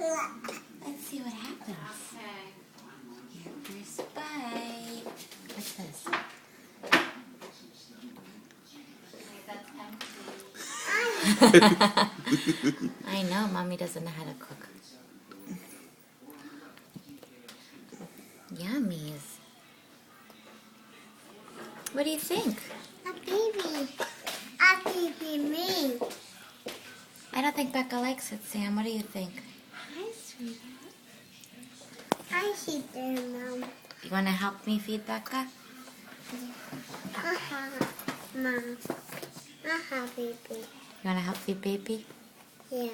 Let's see what happens. Your first bite. What's this? I know, Mommy doesn't know how to cook. Yummies. What do you think? A baby me. I don't think Becca likes it, Sam. What do you think? Hi, sweetheart. I see them, Mom. You want to help me feed Becca? Mom. Baby. You want to help feed baby? Yeah.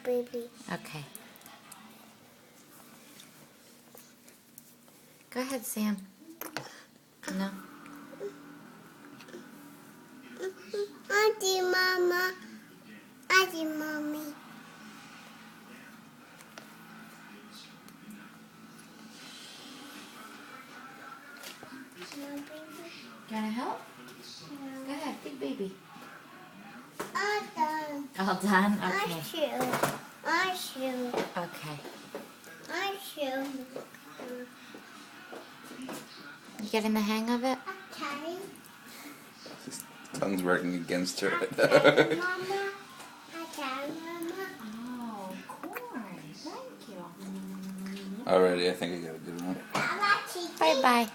Baby. Okay. Go ahead, Sam. No? Auntie, Mama. Auntie, Mommy. You want to help? Go ahead, feed baby. All done. All done? Okay. I shoe. Okay. I shoe. You getting the hang of it? Okay. His tongue's working against her. Mama. Okay, Mama. Oh, corn. Thank you. Alrighty, I think I got a good one. I like to Bye-bye.